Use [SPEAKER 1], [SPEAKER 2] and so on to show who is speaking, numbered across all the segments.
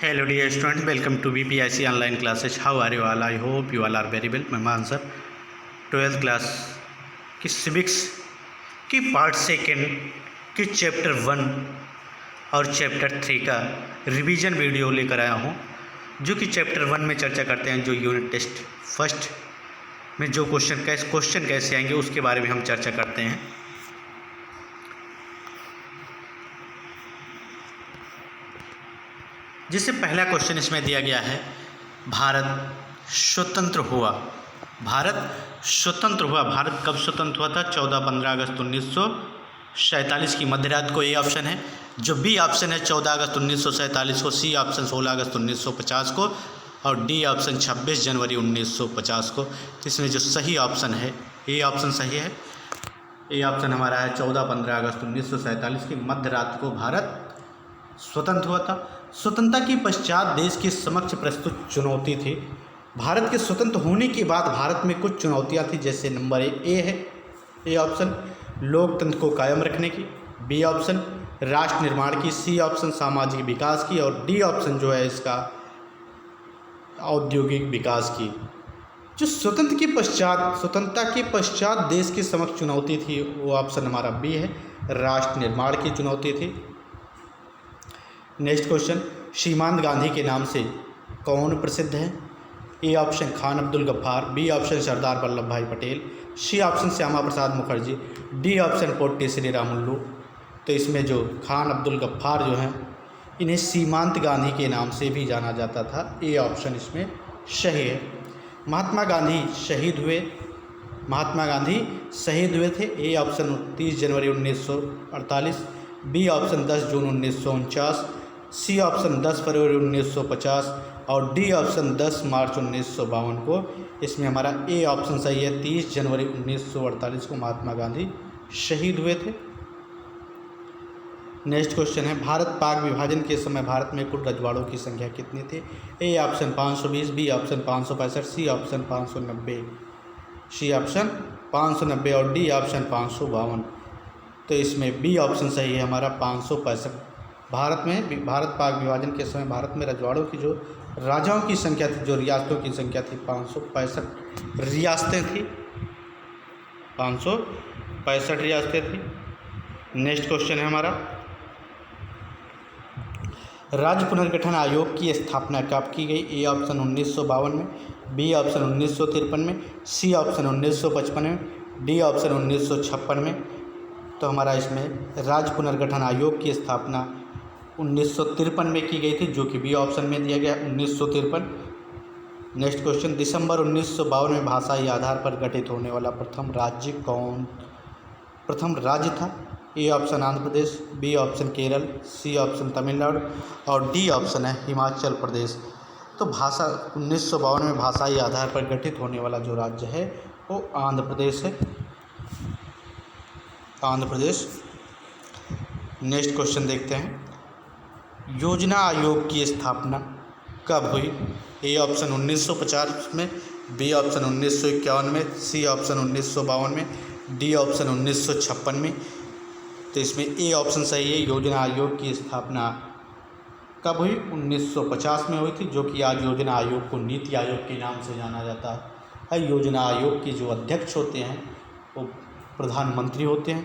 [SPEAKER 1] Hello dear students, welcome to BPIC online classes. How are you all? I hope you all are very well. मैं answer 12th class की civics की part second की chapter 1 और chapter 3 का revision video लेकर आया हूँ, जो कि चैप्टर 1 में चर्चा करते हैं। जो यूनिट टेस्ट फर्स्ट में जो क्वेश्चन कैसे आएंगे उसके बारे में हम चर्चा करते हैं। जिससे पहला क्वेश्चन इसमें दिया गया है, भारत स्वतंत्र हुआ। भारत कब स्वतंत्र हुआ था? 14-15 अगस्त 1947 की मध्य रात को। ए ऑप्शन है। जो बी ऑप्शन है 14 अगस्त 1947 को, सी ऑप्शन 16 अगस्त 1950 को और डी ऑप्शन 26 जनवरी 1950 को। तो इसमें जो सही ऑप्शन है, ए ऑप्शन सही है। ए ऑप्शन हमारा है 14-15 अगस्त 1947 की मध्य रात को भारत स्वतंत्र हुआ था। स्वतंत्रता के पश्चात देश के समक्ष प्रस्तुत चुनौती थी। भारत के स्वतंत्र होने के बाद भारत में कुछ चुनौतियां थी, जैसे नंबर ए है, ए ऑप्शन लोकतंत्र को कायम रखने की, बी ऑप्शन राष्ट्र निर्माण की, सी ऑप्शन सामाजिक विकास की और डी ऑप्शन जो है इसका औद्योगिक विकास की। जो स्वतंत्रता के पश्चात देश के समक्ष चुनौती थी वो ऑप्शन हमारा बी है, राष्ट्र निर्माण की चुनौती थी। नेक्स्ट क्वेश्चन, सीमांत गांधी के नाम से कौन प्रसिद्ध है? A option Khan Abdul Ghaffar, B option Sardar Vallabh Bhai Patel, C option Shyama Prasad Mukherjee, D option Potti Sri Ramulu. तो इसमें जो खान अब्दुल गफ्फार जो हैं, इन्हें सीमांत गांधी के नाम से भी जाना जाता था। ए ऑप्शन इसमें सही है। महात्मा गांधी शहीद हुए थे। ए ऑप्शन 30 जनवरी 1948, बी ऑप्शन 10 जून 1949, सी ऑप्शन 10 फरवरी 1950 और डी ऑप्शन 10 मार्च 1952 को। इसमें हमारा ए ऑप्शन सही है, 30 जनवरी 1948 को महात्मा गांधी शहीद हुए थे। नेक्स्ट क्वेश्चन है, भारत पाक विभाजन के समय भारत में कुल रजवाड़ों की संख्या कितनी थी? A option 520, B option 565, C option 590, C option 590 और डी ऑप्शन 552। तो इसमें बी ऑप्शन सही है हमारा, 565। भारत पाक विभाजन के समय भारत में रजवाड़ों की जो राजाओं की संख्या थी, जो रियासतों की संख्या थी, 565 रियासतें थी, 565 रियासतें थी। नेक्स्ट क्वेश्चन है हमारा, राज्य पुनर्गठन आयोग की स्थापना कब की गई? ए ऑप्शन 1952 में, बी ऑप्शन 1953 में, सी ऑप्शन 1955 में, डी ऑप्शन 1956 में। तो हमारा इसमें राज्य पुनर्गठन आयोग की स्थापना 1953 में की गई थी, जो कि बी ऑप्शन में दिया गया 1953। नेक्स्ट क्वेश्चन, दिसंबर 1952 में भाषाई आधार पर गठित होने वाला प्रथम राज्य था? A option Andhra Pradesh, B option Kerala, C option Tamil Nadu और डी ऑप्शन है हिमाचल प्रदेश। तो 1952 में भाषाई आधार पर गठित होने वाला जो राज्य है वो आंध्र प्रदेश है, आंध्र प्रदेश। नेक्स्ट क्वेश्चन देखते हैं, योजना आयोग की स्थापना कब हुई? ए ऑप्शन 1950 में, बी ऑप्शन 1951 में, सी ऑप्शन 1952 में, डी ऑप्शन 1956 में। तो इसमें ए ऑप्शन सही है, योजना आयोग की स्थापना कब हुई? 1950 में हुई थी, जो कि आज योजना आयोग को नीति आयोग के नाम से जाना जाता है। योजना आयोग के जो अध्यक्ष होते हैं वो प्रधानमंत्री होते हैं।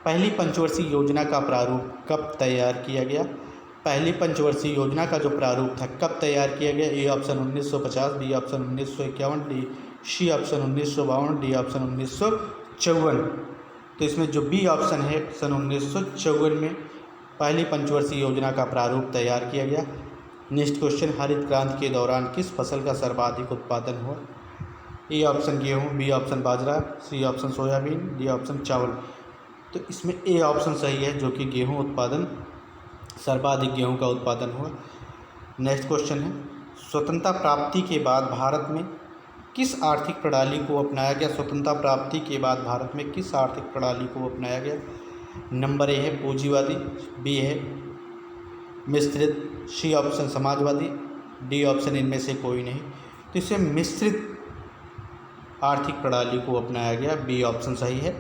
[SPEAKER 1] पहली पंचवर्षीय योजना का प्रारूप कब तैयार किया गया? पहली पंचवर्षीय योजना का जो प्रारूप था कब तैयार किया गया? A option 1950, B option 1951, C सी ऑप्शन 1952, डी ऑप्शन 1954। तो इसमें जो बी ऑप्शन है सन 1954 में पहली पंचवर्षीय योजना का प्रारूप तैयार किया गया। नेक्स्ट क्वेश्चन, हरित क्रांति के दौरान किस फसल का सर्वाधिक उत्पादन हुआ? ए ऑप्शन गेहूँ, बी ऑप्शन बाजरा, C option soybean, D option चावल। तो इसमें ए ऑप्शन सही है, जो कि सर्वाधिक गेहूं का उत्पादन हुआ। नेक्स्ट क्वेश्चन है, स्वतंत्रता प्राप्ति के बाद भारत में किस आर्थिक प्रणाली को अपनाया गया? स्वतंत्रता प्राप्ति के बाद भारत में किस आर्थिक प्रणाली को अपनाया गया? नंबर ए है पूंजीवादी, बी है मिश्रित, सी ऑप्शन समाजवादी, डी ऑप्शन इनमें से कोई नहीं। तो इसे मिश्रित आर्थिक प्रणाली को अपनाया गया, बी ऑप्शन सही है।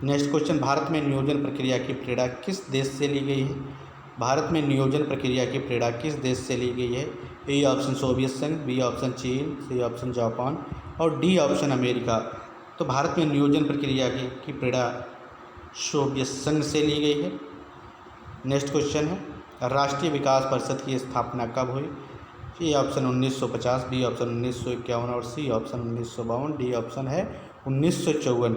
[SPEAKER 1] नेक्स्ट क्वेश्चन, भारत में नियोजन प्रक्रिया की प्रेरणा किस देश से ली गई है? भारत में नियोजन प्रक्रिया की प्रेरणा किस देश से ली गई है? ए ऑप्शन सोवियत संघ, बी ऑप्शन चीन, सी ऑप्शन जापान और डी ऑप्शन अमेरिका। तो भारत में नियोजन प्रक्रिया की प्रेरणा सोवियत संघ से ली गई है। नेक्स्ट क्वेश्चन है, राष्ट्रीय विकास परिषद की स्थापना कब हुई? ए ऑप्शन 1950, बी ऑप्शन 1951 और सी ऑप्शन 1952, डी ऑप्शन है 1954।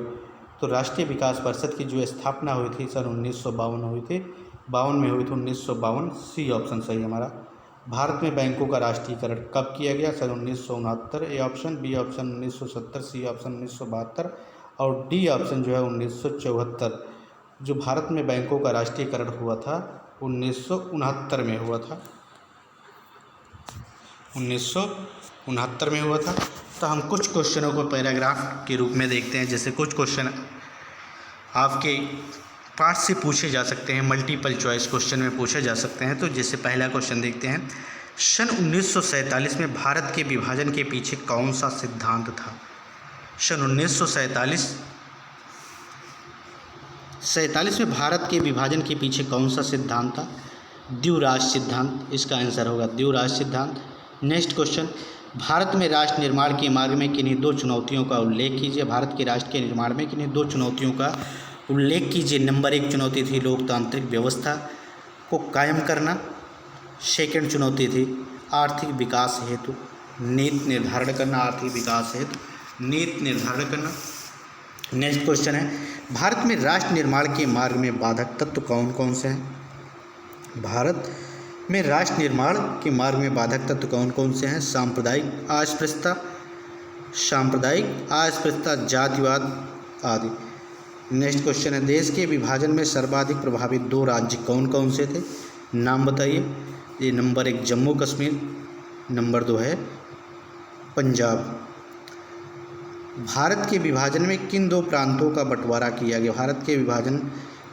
[SPEAKER 1] तो राष्ट्रीय विकास परिषद की जो स्थापना हुई थी सन 1952 हुई थी, 52 में हुई थी, 1952, सी ऑप्शन सही हमारा। भारत में बैंकों का राष्ट्रीयकरण कब किया गया? सन 1969, A option, B option 1970, C option 1972 और डी ऑप्शन जो है 1974। जो भारत में बैंकों का राष्ट्रीयकरण हुआ था 1969 में हुआ था, 1969 में हुआ था। तो हम कुछ क्वेश्चनों को पैराग्राफ के रूप में देखते हैं। जैसे कुछ क्वेश्चन आपके पाठ से पूछे जा सकते हैं, मल्टीपल चॉइस क्वेश्चन में पूछे जा सकते हैं। तो जैसे पहला क्वेश्चन देखते हैं, सन 1947 में भारत के विभाजन के पीछे कौन सा सिद्धांत था? सन 1947 में भारत के विभाजन के पीछे कौन सा सिद्धांत था? द्विराष्ट्र सिद्धांत, इसका आंसर होगा द्विराष्ट्र सिद्धांत। नेक्स्ट क्वेश्चन, भारत में राष्ट्र निर्माण के मार्ग में किन्हीं दो चुनौतियों का उल्लेख कीजिए। भारत के राष्ट्र के निर्माण में किन्हीं दो चुनौतियों का उल्लेख कीजिए। नंबर 1 चुनौती थी लोकतांत्रिक व्यवस्था को कायम करना। सेकंड चुनौती थी आर्थिक विकास हेतु नीति निर्धारण करना, आर्थिक विकास हेतु नीति निर्धारण करना। नेक्स्ट क्वेश्चन है, भारत में राष्ट्र निर्माण के मार्ग में बाधक तत्व कौन कौन से हैं? भारत में राष्ट्र निर्माण के मार्ग में बाधक तत्व कौन कौन से हैं? सांप्रदायिक अस्पृश्यता, जातिवाद आदि। नेक्स्ट क्वेश्चन है, देश के विभाजन में सर्वाधिक प्रभावित 2 राज्य कौन कौन से थे? नाम बताइए। ये नंबर 1 जम्मू कश्मीर, नंबर 2 है पंजाब। भारत के विभाजन में किन 2 प्रांतों का बंटवारा किया गया? भारत के विभाजन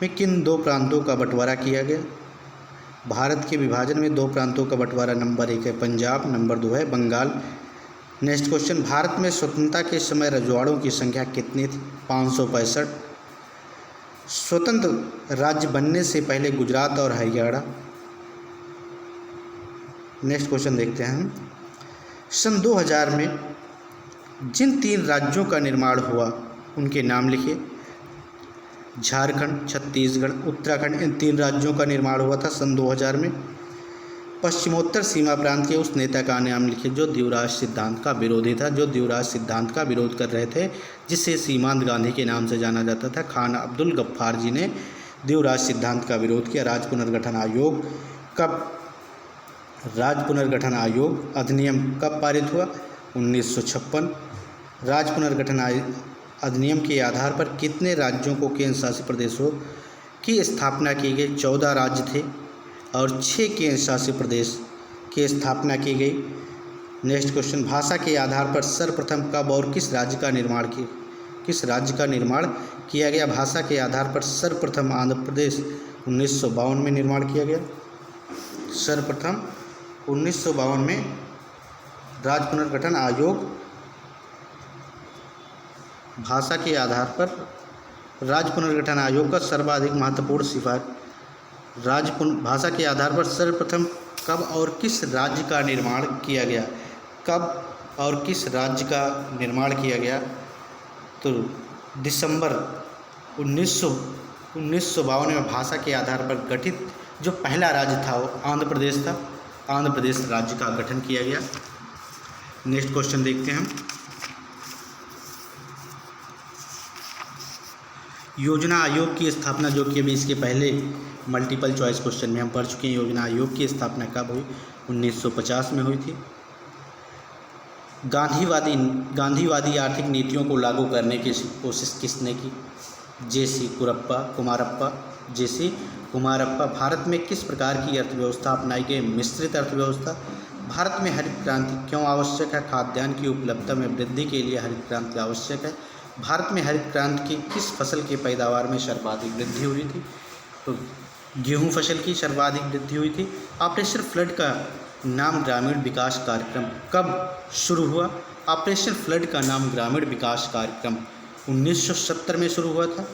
[SPEAKER 1] में किन 2 प्रांतों का बंटवारा किया गया? भारत के विभाजन में 2 प्रांतों का बंटवारा, नंबर 1 है पंजाब, नंबर 2 है बंगाल। नेक्स्ट क्वेश्चन, भारत में स्वतंत्रता के समय रजवाड़ों की संख्या कितनी थी? 565। स्वतंत्र राज्य बनने से पहले गुजरात और हरियाणा। नेक्स्ट क्वेश्चन देखते हैं हम, सन 2000 में जिन 3 राज्यों का निर्माण हुआ उनके नाम लिखिए। झारखंड, छत्तीसगढ़, उत्तराखंड, इन 3 राज्यों का निर्माण हुआ था सन 2000 में। पश्चिमोत्तर सीमा प्रांत के उस नेता का नाम लिखिए जो द्विराष्ट्र सिद्धांत का विरोधी था, जो द्विराष्ट्र सिद्धांत का विरोध कर रहे थे, जिसे सीमांत गांधी के नाम से जाना जाता था। खान अब्दुल गफ्फार जी ने द्विराष्ट्र सिद्धांत का विरोध किया। राज्य पुनर्गठन आयोग अधिनियम कब पारित हुआ? 1956। राज्य पुनर्गठन अधिनियम के आधार पर कितने राज्यों को केंद्र शासित प्रदेशों की स्थापना की गई? 14 राज्य थे और 6 केंद्र शासित प्रदेश की स्थापना की गई। नेक्स्ट क्वेश्चन, भाषा के आधार पर सर्वप्रथम कब और किस राज्य का निर्माण किया गया? भाषा के आधार पर सर्वप्रथम आंध्र प्रदेश 1952 में निर्माण किया गया। सर्वप्रथम 1952 में राज्य पुनर्गठन आयोग भाषा के आधार पर राज्य पुनर्गठन आयोग का सर्वाधिक महत्वपूर्ण सिफारिश भाषा के आधार पर सर्वप्रथम कब और किस राज्य का निर्माण किया गया? कब और किस राज्य का निर्माण किया गया? तो दिसंबर 1952 में भाषा के आधार पर गठित जो पहला राज्य था वो आंध्र प्रदेश था। आंध्र प्रदेश राज्य का गठन किया गया। नेक्स्ट क्वेश्चन देखते हैं हम, योजना आयोग की स्थापना, जो कि अभी इसके पहले मल्टीपल चॉइस क्वेश्चन में हम पढ़ चुके हैं। योजना आयोग की स्थापना कब हुई? 1950 में हुई थी। गांधीवादी आर्थिक नीतियों को लागू करने की कोशिश किसने की? जे.सी. कुमारप्पा। भारत में किस प्रकार की अर्थव्यवस्था अपनाई गई? मिश्रित अर्थव्यवस्था। भारत में हरित क्रांति क्यों आवश्यक है? खाद्यान्न की उपलब्धता में वृद्धि के लिए हरित क्रांति आवश्यक है। भारत में हरित क्रांति की किस फसल की पैदावार में सर्वाधिक वृद्धि हुई थी? तो गेहूं फसल की सर्वाधिक वृद्धि हुई थी। ऑपरेशन फ्लड का नाम ग्रामीण विकास कार्यक्रम कब शुरू हुआ? ऑपरेशन फ्लड का नाम ग्रामीण विकास कार्यक्रम 1970 में शुरू हुआ था।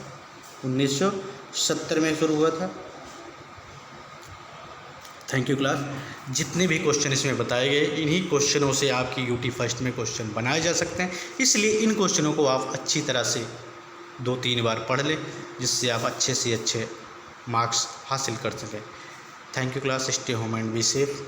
[SPEAKER 1] 1970 में शुरू हुआ था। Thank you class. जितने भी क्वेश्चन इसमें बताए गए इन्हीं क्वेश्चनों से आपकी यूटी फर्स्ट में क्वेश्चन बनाए जा सकते हैं, इसलिए इन क्वेश्चनों को आप अच्छी तरह से 2-3 बार पढ़ लें, जिससे आप अच्छे से अच्छे मार्क्स हासिल कर सकें। Thank you class. Stay home and be safe.